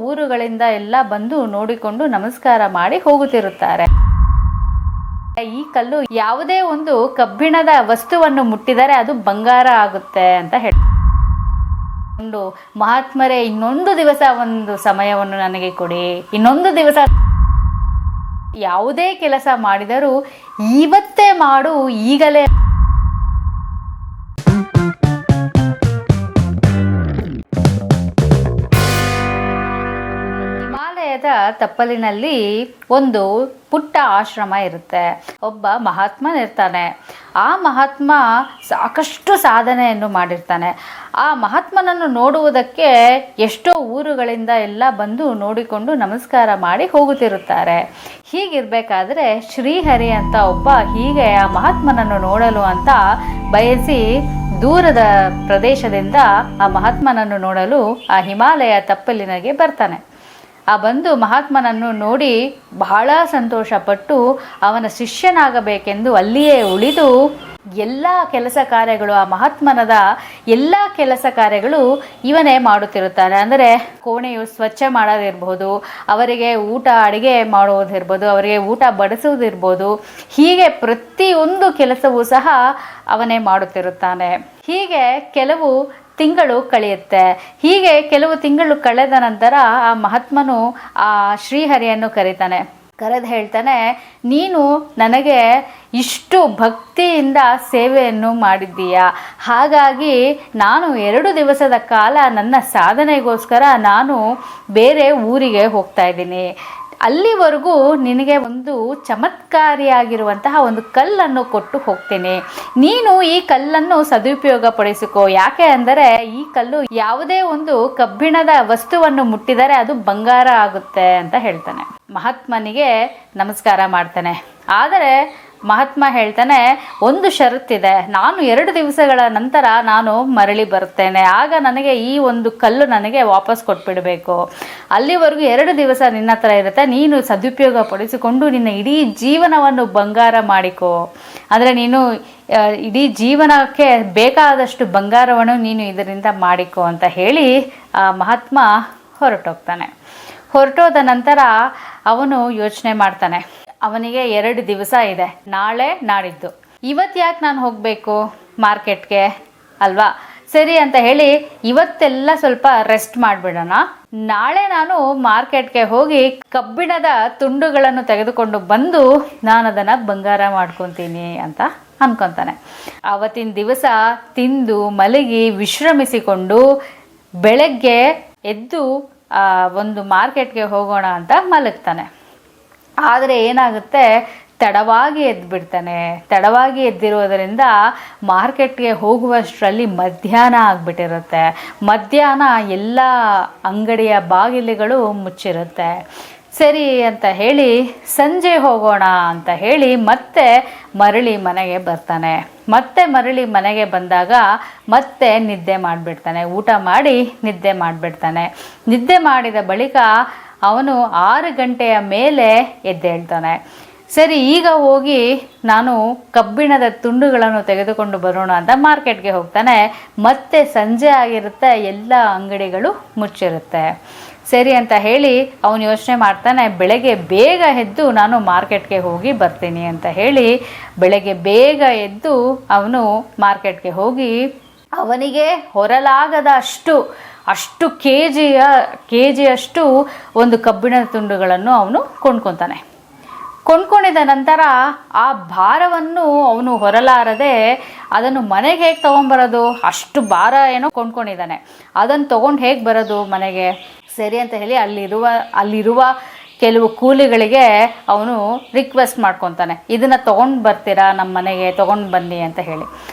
ಊರುಗಳಿಂದ ಎಲ್ಲ ಬಂದು ನೋಡಿಕೊಂಡು ನಮಸ್ಕಾರ ಮಾಡಿ ಹೋಗುತ್ತಿರುತ್ತಾರೆ. ಈ ಕಲ್ಲು ಯಾವುದೇ ಒಂದು ಕಬ್ಬಿಣದ ವಸ್ತುವನ್ನು ಮುಟ್ಟಿದರೆ ಅದು ಬಂಗಾರ ಆಗುತ್ತೆ ಅಂತ ಹೇಳಿ ಮಹಾತ್ಮರೇ, ಇನ್ನೊಂದು ದಿವಸ ಒಂದು ಸಮಯವನ್ನು ನನಗೆ ಕೊಡಿ, ಇನ್ನೊಂದು ದಿವಸ ಯಾವುದೇ ಕೆಲಸ ಮಾಡಿದರೂ ಇವತ್ತೇ ಮಾಡು, ಈಗಲೇ. ಹಿಮಾಲಯದ ತಪ್ಪಲಿನಲ್ಲಿ ಒಂದು ಪುಟ್ಟ ಆಶ್ರಮ ಇರುತ್ತೆ. ಒಬ್ಬ ಮಹಾತ್ಮನಿರ್ತಾನೆ. ಆ ಮಹಾತ್ಮ ಸಾಕಷ್ಟು ಸಾಧನೆಯನ್ನು ಮಾಡಿರ್ತಾನೆ. ಆ ಮಹಾತ್ಮನನ್ನು ನೋಡುವುದಕ್ಕೆ ಎಷ್ಟೋ ಊರುಗಳಿಂದ ಎಲ್ಲ ಬಂದು ನೋಡಿಕೊಂಡು ನಮಸ್ಕಾರ ಮಾಡಿ ಹೋಗುತ್ತಿರುತ್ತಾರೆ. ಹೀಗಿರಬೇಕಾದ್ರೆ ಶ್ರೀಹರಿ ಅಂತ ಒಬ್ಬ ಹೀಗೆ ಆ ಮಹಾತ್ಮನನ್ನು ನೋಡಲು ಅಂತ ಬಯಸಿ ದೂರದ ಪ್ರದೇಶದಿಂದ ಆ ಮಹಾತ್ಮನನ್ನು ನೋಡಲು ಆ ಹಿಮಾಲಯ ತಪ್ಪಲಿನಗೆ ಬರ್ತಾನೆ. ಆ ಬಂದು ಮಹಾತ್ಮನನ್ನು ನೋಡಿ ಬಹಳ ಸಂತೋಷಪಟ್ಟು ಅವನ ಶಿಷ್ಯನಾಗಬೇಕೆಂದು ಅಲ್ಲಿಯೇ ಉಳಿದು ಎಲ್ಲ ಕೆಲಸ ಕಾರ್ಯಗಳು, ಆ ಮಹಾತ್ಮನದ ಎಲ್ಲ ಕೆಲಸ ಕಾರ್ಯಗಳು ಇವನೇ ಮಾಡುತ್ತಿರುತ್ತಾನೆ. ಅಂದರೆ ಕೋಣೆಯು ಸ್ವಚ್ಛ ಮಾಡೋದಿರ್ಬೋದು, ಅವರಿಗೆ ಅಡುಗೆ ಮಾಡುವುದಿರ್ಬೋದು, ಅವರಿಗೆ ಊಟ ಬಡಿಸುವುದಿರ್ಬೋದು, ಹೀಗೆ ಪ್ರತಿಯೊಂದು ಕೆಲಸವೂ ಸಹ ಅವನೇ ಮಾಡುತ್ತಿರುತ್ತಾನೆ. ಹೀಗೆ ಕೆಲವು ತಿಂಗಳು ಕಳೆಯುತ್ತೆ. ಹೀಗೆ ಕೆಲವು ತಿಂಗಳು ಕಳೆದ ನಂತರ ಆ ಮಹಾತ್ಮನು ಆ ಶ್ರೀಹರಿಯನ್ನು ಕರೆದು ಹೇಳ್ತಾನೆ, ನೀನು ನನಗೆ ಇಷ್ಟು ಭಕ್ತಿಯಿಂದ ಸೇವೆಯನ್ನು ಮಾಡಿದ್ದೀಯಾ, ಹಾಗಾಗಿ ನಾನು 2 ದಿವಸದ ಕಾಲ ನನ್ನ ಸಾಧನೆಗೋಸ್ಕರ ನಾನು ಬೇರೆ ಊರಿಗೆ ಹೋಗ್ತಾ ಇದ್ದೀನಿ. ಅಲ್ಲಿವರೆಗೂ ನಿನಗೆ ಒಂದು ಚಮತ್ಕಾರಿಯಾಗಿರುವಂತಹ ಒಂದು ಕಲ್ಲನ್ನು ಕೊಟ್ಟು ಹೋಗ್ತೀನಿ. ನೀನು ಈ ಕಲ್ಲನ್ನು ಸದುಪಯೋಗ ಪಡಿಸಿಕೋ. ಯಾಕೆ ಅಂದರೆ ಈ ಕಲ್ಲು ಯಾವುದೇ ಒಂದು ಕಬ್ಬಿಣದ ವಸ್ತುವನ್ನು ಮುಟ್ಟಿದರೆ ಅದು ಬಂಗಾರ ಆಗುತ್ತೆ ಅಂತ ಹೇಳ್ತಾನೆ. ಮಹಾತ್ಮನಿಗೆ ನಮಸ್ಕಾರ ಮಾಡ್ತಾನೆ. ಆದರೆ ಮಹಾತ್ಮ ಹೇಳ್ತಾನೆ, ಒಂದು ಷರತ್ತಿದೆ, ನಾನು 2 ದಿವಸಗಳ ನಂತರ ನಾನು ಮರಳಿ ಬರ್ತೇನೆ, ಆಗ ನನಗೆ ಈ ಒಂದು ಕಲ್ಲು ನನಗೆ ವಾಪಸ್ ಕೊಟ್ಬಿಡಬೇಕು. ಅಲ್ಲಿವರೆಗೂ 2 ದಿವಸ ನಿನ್ನ ಹತ್ರ ಇರುತ್ತೆ, ನೀನು ಸದುಪಯೋಗ ಪಡಿಸಿಕೊಂಡು ನಿನ್ನ ಇಡೀ ಜೀವನವನ್ನು ಬಂಗಾರ ಮಾಡಿಕೋ. ಅಂದರೆ ನೀನು ಇಡೀ ಜೀವನಕ್ಕೆ ಬೇಕಾದಷ್ಟು ಬಂಗಾರವನ್ನು ನೀನು ಇದರಿಂದ ಮಾಡಿಕೋ ಅಂತ ಹೇಳಿ ಆ ಮಹಾತ್ಮ ಹೊರಟೋದ ನಂತರ ಅವನು ಯೋಚನೆ ಮಾಡ್ತಾನೆ. ಅವನಿಗೆ 2 ದಿವಸ ಇದೆ, ನಾಳೆ ನಾಡಿದ್ದು. ಇವತ್ತು ಯಾಕೆ ನಾನು ಹೋಗಬೇಕು ಮಾರ್ಕೆಟ್ಗೆ ಅಲ್ವಾ? ಸರಿ ಅಂತ ಹೇಳಿ ಇವತ್ತೆಲ್ಲ ಸ್ವಲ್ಪ ರೆಸ್ಟ್ ಮಾಡಿಬಿಡೋಣ, ನಾಳೆ ನಾನು ಮಾರ್ಕೆಟ್ಗೆ ಹೋಗಿ ಕಬ್ಬಿಣದ ತುಂಡುಗಳನ್ನು ತೆಗೆದುಕೊಂಡು ಬಂದು ನಾನು ಅದನ್ನು ಬಂಗಾರ ಮಾಡ್ಕೊತೀನಿ ಅಂತ ಅನ್ಕೊತಾನೆ. ಆವತ್ತಿನ ದಿವಸ ತಿಂದು ಮಲಗಿ ವಿಶ್ರಮಿಸಿಕೊಂಡು ಬೆಳಗ್ಗೆ ಎದ್ದು ಒಂದು ಮಾರ್ಕೆಟ್ಗೆ ಹೋಗೋಣ ಅಂತ ಮಲಗ್ತಾನೆ. ಆದರೆ ಏನಾಗುತ್ತೆ, ತಡವಾಗಿ ಎದ್ದುಬಿಡ್ತಾನೆ. ತಡವಾಗಿ ಎದ್ದಿರೋದರಿಂದ ಮಾರ್ಕೆಟ್ಗೆ ಹೋಗುವಷ್ಟರಲ್ಲಿ ಮಧ್ಯಾಹ್ನ ಆಗಿಬಿಟ್ಟಿರುತ್ತೆ. ಮಧ್ಯಾಹ್ನ ಎಲ್ಲ ಅಂಗಡಿಯ ಬಾಗಿಲುಗಳು ಮುಚ್ಚಿರುತ್ತೆ. ಸರಿ ಅಂತ ಹೇಳಿ ಸಂಜೆ ಹೋಗೋಣ ಅಂತ ಹೇಳಿ ಮತ್ತೆ ಮರಳಿ ಮನೆಗೆ ಬರ್ತಾನೆ. ಮತ್ತೆ ಮರಳಿ ಮನೆಗೆ ಬಂದಾಗ ಮತ್ತೆ ನಿದ್ದೆ ಮಾಡಿಬಿಡ್ತಾನೆ. ಊಟ ಮಾಡಿ ನಿದ್ದೆ ಮಾಡಿಬಿಡ್ತಾನೆ. ನಿದ್ದೆ ಮಾಡಿದ ಬಳಿಕ ಅವನು 6 ಗಂಟೆಯ ಮೇಲೆ ಎದ್ದೇಳ್ತಾನೆ. ಸರಿ, ಈಗ ಹೋಗಿ ನಾನು ಕಬ್ಬಿಣದ ತುಂಡುಗಳನ್ನು ತೆಗೆದುಕೊಂಡು ಬರೋಣ ಅಂತ ಮಾರ್ಕೆಟ್ಗೆ ಹೋಗ್ತಾನೆ. ಮತ್ತೆ ಸಂಜೆ ಆಗಿರುತ್ತೆ, ಎಲ್ಲ ಅಂಗಡಿಗಳು ಮುಚ್ಚಿರುತ್ತೆ. ಸರಿ ಅಂತ ಹೇಳಿ ಅವನು ಯೋಚನೆ ಮಾಡ್ತಾನೆ, ಬೆಳಗ್ಗೆ ಬೇಗ ಎದ್ದು ನಾನು ಮಾರ್ಕೆಟ್ಗೆ ಹೋಗಿ ಬರ್ತೀನಿ ಅಂತ ಹೇಳಿ ಬೆಳಗ್ಗೆ ಬೇಗ ಎದ್ದು ಅವನು ಮಾರ್ಕೆಟ್ಗೆ ಹೋಗಿ ಅವನಿಗೆ ಹೊರಲಾಗದ ಅಷ್ಟು ಕೆಜಿಯಷ್ಟು ಒಂದು ಕಬ್ಬಿಣದ ತುಂಡುಗಳನ್ನು ಅವನು ಕೊಂಡ್ಕೊಂಡಿದ ನಂತರ ಆ ಭಾರವನ್ನು ಅವನು ಹೊರಲಾರದೆ ಅದನ್ನು ಮನೆಗೆ ಹೇಗೆ ತೊಗೊಂಬರೋದು, ಅಷ್ಟು ಭಾರ ಏನೋ ಕೊಂಡ್ಕೊಂಡಿದ್ದಾನೆ, ಅದನ್ನು ತೊಗೊಂಡು ಹೇಗೆ ಬರೋದು ಮನೆಗೆ? ಸರಿ ಅಂತ ಹೇಳಿ ಅಲ್ಲಿರುವ ಕೆಲವು ಕೂಲಿಗಳಿಗೆ ಅವನು ರಿಕ್ವೆಸ್ಟ್ ಮಾಡ್ಕೊತಾನೆ, ಇದನ್ನು ತೊಗೊಂಡು ಬರ್ತೀರಾ ನಮ್ಮ ಮನೆಗೆ, ತೊಗೊಂಡು ಬನ್ನಿ ಅಂತ ಹೇಳಿ.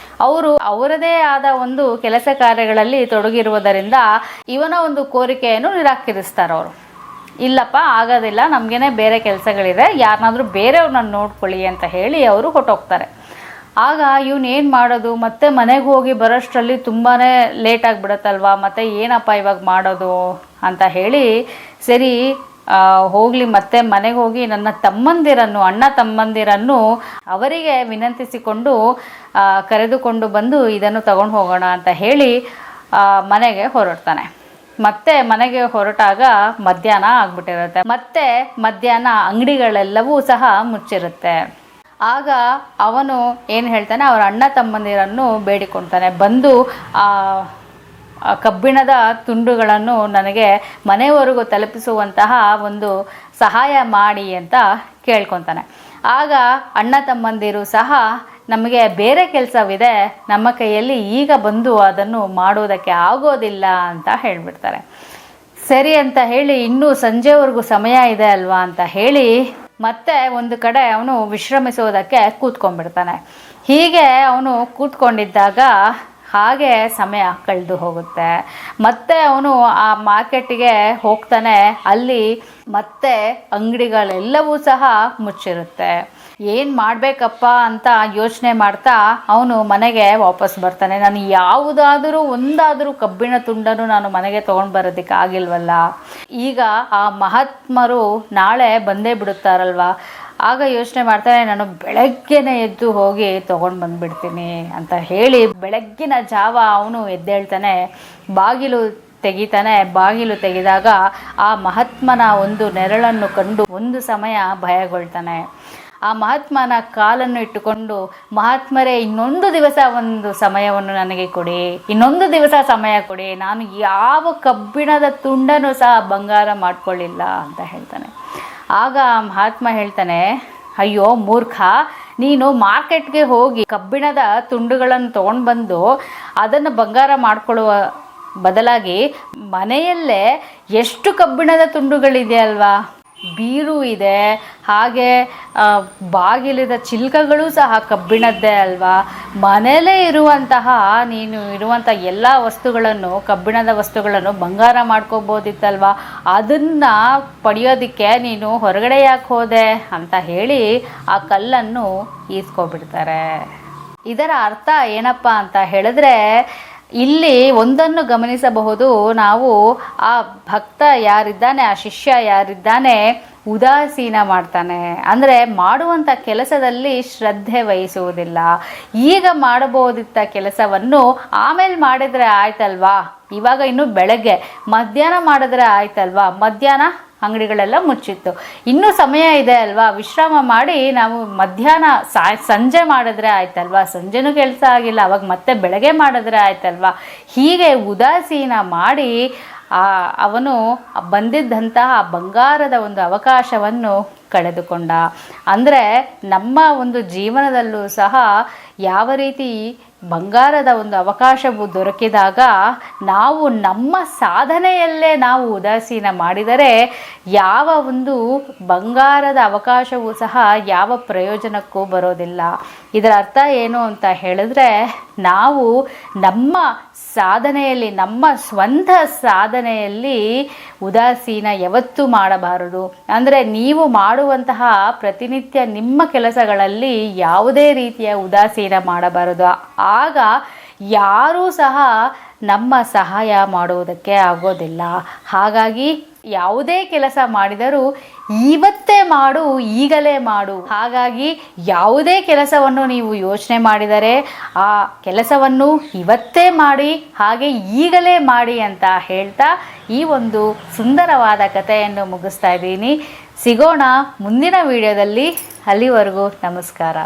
ಅವರು ಅವರದೇ ಆದ ಒಂದು ಕೆಲಸ ಕಾರ್ಯಗಳಲ್ಲಿ ತೊಡಗಿರುವುದರಿಂದ ಇವನ ಒಂದು ಕೋರಿಕೆಯನ್ನು ನಿರಾಕರಿಸ್ತಾರೆ. ಅವರು ಇಲ್ಲಪ್ಪ ಆಗೋದಿಲ್ಲ, ನಮಗೇನೆ ಬೇರೆ ಕೆಲಸಗಳಿದೆ, ಯಾರನ್ನಾದರೂ ಬೇರೆಯವ್ರನ್ನ ನೋಡ್ಕೊಳ್ಳಿ ಅಂತ ಹೇಳಿ ಅವರು ಹೊರಟೋಗ್ತಾರೆ. ಆಗ ಇವನೇನು ಮಾಡೋದು, ಮತ್ತೆ ಮನೆಗೆ ಹೋಗಿ ಬರೋಷ್ಟರಲ್ಲಿ ತುಂಬಾ ಲೇಟ್ ಆಗಿಬಿಡುತ್ತಲ್ವ, ಮತ್ತು ಏನಪ್ಪ ಇವಾಗ ಮಾಡೋದು ಅಂತ ಹೇಳಿ ಸರಿ ಹೋಗಲಿ ಮತ್ತೆ ಮನೆಗೆ ಹೋಗಿ ನನ್ನ ಅಣ್ಣ ತಮ್ಮಂದಿರನ್ನು ಅವರಿಗೆ ವಿನಂತಿಸಿಕೊಂಡು ಕರೆದುಕೊಂಡು ಬಂದು ಇದನ್ನು ತಗೊಂಡು ಹೋಗೋಣ ಅಂತ ಹೇಳಿ ಮನೆಗೆ ಹೊರಡ್ತಾನೆ. ಮತ್ತೆ ಮನೆಗೆ ಹೊರಟಾಗ ಮಧ್ಯಾಹ್ನ ಆಗ್ಬಿಟ್ಟಿರುತ್ತೆ. ಮತ್ತೆ ಮಧ್ಯಾಹ್ನ ಅಂಗಡಿಗಳೆಲ್ಲವೂ ಸಹ ಮುಚ್ಚಿರುತ್ತೆ. ಆಗ ಅವನು ಏನು ಹೇಳ್ತಾನೆ, ಅವರ ಅಣ್ಣ ತಮ್ಮಂದಿರನ್ನು ಬೇಡಿಕೊಳ್ತಾನೆ, ಬಂದು ಆ ಕಬ್ಬಿಣದ ತುಂಡುಗಳನ್ನು ನನಗೆ ಮನೆಯವರೆಗೂ ತಲುಪಿಸುವಂತಹ ಒಂದು ಸಹಾಯ ಮಾಡಿ ಅಂತ ಕೇಳ್ಕೊತಾನೆ. ಆಗ ಅಣ್ಣ ತಮ್ಮಂದಿರು ಸಹ ನಮಗೆ ಬೇರೆ ಕೆಲಸವಿದೆ, ನಮ್ಮ ಕೈಯಲ್ಲಿ ಈಗ ಬಂದು ಅದನ್ನು ಮಾಡುವುದಕ್ಕೆ ಆಗೋದಿಲ್ಲ ಅಂತ ಹೇಳಿಬಿಡ್ತಾರೆ. ಸರಿ ಅಂತ ಹೇಳಿ ಇನ್ನೂ ಸಂಜೆವರೆಗೂ ಸಮಯ ಇದೆ ಅಲ್ವಾ ಅಂತ ಹೇಳಿ ಮತ್ತೆ ಒಂದು ಕಡೆ ಅವನು ವಿಶ್ರಮಿಸೋದಕ್ಕೆ ಕೂತ್ಕೊಂಡ್ಬಿಡ್ತಾನೆ. ಹೀಗೆ ಅವನು ಕೂತ್ಕೊಂಡಿದ್ದಾಗ ಹಾಗೆ ಸಮಯ ಕಳೆದು ಹೋಗುತ್ತೆ. ಮತ್ತೆ ಅವನು ಆ ಮಾರ್ಕೆಟಿಗೆ ಹೋಗ್ತಾನೆ. ಅಲ್ಲಿ ಮತ್ತೆ ಅಂಗಡಿಗಳೆಲ್ಲವೂ ಸಹ ಮುಚ್ಚಿರುತ್ತೆ. ಏನು ಮಾಡಬೇಕಪ್ಪ ಅಂತ ಯೋಚನೆ ಮಾಡ್ತಾ ಅವನು ಮನೆಗೆ ವಾಪಸ್ ಬರ್ತಾನೆ. ನಾನು ಯಾವುದಾದರೂ ಒಂದಾದರೂ ಕಬ್ಬಿಣ ತುಂಡನ್ನು ನಾನು ಮನೆಗೆ ತೊಗೊಂಡು ಬರೋದಕ್ಕೆ ಆಗಿಲ್ವಲ್ಲ, ಈಗ ಆ ಮಹಾತ್ಮರು ನಾಳೆ ಬಂದೇ ಬಿಡುತ್ತಾರಲ್ವ. ಆಗ ಯೋಚನೆ ಮಾಡ್ತಾನೆ, ನಾನು ಬೆಳಗ್ಗೆನೇ ಎದ್ದು ಹೋಗಿ ತೊಗೊಂಡು ಬಂದುಬಿಡ್ತೀನಿ ಅಂತ ಹೇಳಿ ಬೆಳಗ್ಗಿನ ಜಾವ ಅವನು ಎದ್ದೇಳ್ತಾನೆ. ಬಾಗಿಲು ತೆಗಿತಾನೆ. ಬಾಗಿಲು ತೆಗೆದಾಗ ಆ ಮಹಾತ್ಮನ ಒಂದು ನೆರಳನ್ನು ಕಂಡು ಒಂದು ಸಮಯ ಭಯಗೊಳ್ತಾನೆ. ಆ ಮಹಾತ್ಮನ ಕಾಲನ್ನು ಇಟ್ಟುಕೊಂಡು, ಮಹಾತ್ಮರೇ ಇನ್ನೊಂದು ದಿವಸ ಒಂದು ಸಮಯವನ್ನು ನನಗೆ ಕೊಡಿ, ಇನ್ನೊಂದು ದಿವಸ ಸಮಯ ಕೊಡಿ, ನಾನು ಯಾವ ಕಬ್ಬಿಣದ ತುಂಡನ್ನು ಸಹ ಬಂಗಾರ ಮಾಡ್ಕೊಳ್ಳಿಲ್ಲ ಅಂತ ಹೇಳ್ತಾನೆ. ಆಗ ಮಹಾತ್ಮ ಹೇಳ್ತಾನೆ, ಅಯ್ಯೋ ಮೂರ್ಖ, ನೀನು ಮಾರ್ಕೆಟ್ಗೆ ಹೋಗಿ ಕಬ್ಬಿಣದ ತುಂಡುಗಳನ್ನು ತೊಗೊಂಡು ಬಂದು ಅದನ್ನು ಬಂಗಾರ ಮಾಡಿಕೊಳ್ಳುವ ಬದಲಾಗಿ ಮನೆಯಲ್ಲೇ ಎಷ್ಟು ಕಬ್ಬಿಣದ ತುಂಡುಗಳಿದೆ ಅಲ್ವಾ, ಬೀರು ಇದೆ, ಹಾಗೆ ಬಾಗಿಲಿದ ಚಿಲ್ಕಗಳು ಸಹ ಕಬ್ಬಿಣದ್ದೇ ಅಲ್ವಾ. ಮನೆಯಲ್ಲೇ ಇರುವಂತಹ ನೀನು ಇರುವಂಥ ಎಲ್ಲ ವಸ್ತುಗಳನ್ನು, ಕಬ್ಬಿಣದ ವಸ್ತುಗಳನ್ನು ಬಂಗಾರ ಮಾಡ್ಕೋಬೋದಿತ್ತಲ್ವ, ಅದನ್ನು ಪಡೆಯೋದಕ್ಕೆ ನೀನು ಹೊರಗಡೆ ಯಾಕೆ ಹೋದೆ ಅಂತ ಹೇಳಿ ಆ ಕಲ್ಲನ್ನು ಈಸ್ಕೊಬಿಡ್ತಾರೆ. ಇದರ ಅರ್ಥ ಏನಪ್ಪ ಅಂತ ಹೇಳಿದ್ರೆ, ಇಲ್ಲಿ ಒಂದನ್ನು ಗಮನಿಸಬಹುದು ನಾವು, ಆ ಭಕ್ತ ಯಾರಿದ್ದಾನೆ, ಆ ಶಿಷ್ಯ ಯಾರಿದ್ದಾನೆ, ಉದಾಸೀನ ಮಾಡ್ತಾನೆ. ಅಂದರೆ ಮಾಡುವಂಥ ಕೆಲಸದಲ್ಲಿ ಶ್ರದ್ಧೆ ವಹಿಸುವುದಿಲ್ಲ. ಈಗ ಮಾಡಬಹುದಿತ್ತ ಕೆಲಸವನ್ನು ಆಮೇಲೆ ಮಾಡಿದರೆ ಆಯ್ತಲ್ವಾ, ಇವಾಗ ಇನ್ನೂ ಬೆಳಗ್ಗೆ, ಮಧ್ಯಾಹ್ನ ಮಾಡಿದ್ರೆ ಆಯ್ತಲ್ವಾ, ಮಧ್ಯಾಹ್ನ ಅಂಗಡಿಗಳೆಲ್ಲ ಮುಚ್ಚಿತ್ತು, ಇನ್ನೂ ಸಮಯ ಇದೆ ಅಲ್ವಾ, ವಿಶ್ರಾಮ ಮಾಡಿ ನಾವು ಮಧ್ಯಾಹ್ನ ಸಂಜೆ ಮಾಡಿದ್ರೆ ಆಯ್ತಲ್ವಾ, ಸಂಜೆನೂ ಕೆಲಸ ಆಗಿಲ್ಲ, ಅವಾಗ ಮತ್ತೆ ಬೆಳಗ್ಗೆ ಮಾಡಿದ್ರೆ ಆಯ್ತಲ್ವಾ. ಹೀಗೆ ಉದಾಸೀನ ಮಾಡಿ ಅವನು ಬಂದಿದ್ದಂತಹ ಬಂಗಾರದ ಒಂದು ಅವಕಾಶವನ್ನು ಕಳೆದುಕೊಂಡ. ಅಂದರೆ ನಮ್ಮ ಒಂದು ಜೀವನದಲ್ಲೂ ಸಹ ಯಾವ ರೀತಿ ಬಂಗಾರದ ಒಂದು ಅವಕಾಶವು ದೊರಕಿದಾಗ ನಾವು ನಮ್ಮ ಸಾಧನೆಯಲ್ಲೇ ನಾವು ಉದಾಸೀನ ಮಾಡಿದರೆ ಯಾವ ಒಂದು ಬಂಗಾರದ ಅವಕಾಶವೂ ಸಹ ಯಾವ ಪ್ರಯೋಜನಕ್ಕೂ ಬರೋದಿಲ್ಲ. ಇದರ ಅರ್ಥ ಏನು ಅಂತ ಹೇಳಿದ್ರೆ, ನಾವು ನಮ್ಮ ಸಾಧನೆಯಲ್ಲಿ, ನಮ್ಮ ಸ್ವಂತ ಸಾಧನೆಯಲ್ಲಿ ಉದಾಸೀನ ಯಾವತ್ತೂ ಮಾಡಬಾರದು. ಅಂದರೆ ನೀವು ಮಾಡುವಂತಹ ಪ್ರತಿನಿತ್ಯ ನಿಮ್ಮ ಕೆಲಸಗಳಲ್ಲಿ ಯಾವುದೇ ರೀತಿಯ ಉದಾಸೀನ ಮಾಡಬಾರದು. ಆಗ ಯಾರೂ ಸಹ ನಮ್ಮ ಸಹಾಯ ಮಾಡುವುದಕ್ಕೆ ಆಗೋದಿಲ್ಲ. ಹಾಗಾಗಿ ಯಾವುದೇ ಕೆಲಸ ಮಾಡಿದರೂ ಇವತ್ತೇ ಮಾಡು, ಈಗಲೇ ಮಾಡು. ಹಾಗಾಗಿ ಯಾವುದೇ ಕೆಲಸವನ್ನು ನೀವು ಯೋಚನೆ ಮಾಡಿದರೆ ಆ ಕೆಲಸವನ್ನು ಇವತ್ತೇ ಮಾಡಿ, ಹಾಗೆ ಈಗಲೇ ಮಾಡಿ ಅಂತ ಹೇಳ್ತಾ ಈ ಒಂದು ಸುಂದರವಾದ ಕಥೆಯನ್ನು ಮುಗಿಸ್ತಾ ಇದ್ದೀನಿ. ಸಿಗೋಣ ಮುಂದಿನ ವಿಡಿಯೋದಲ್ಲಿ. ಅಲ್ಲಿವರೆಗೂ ನಮಸ್ಕಾರ.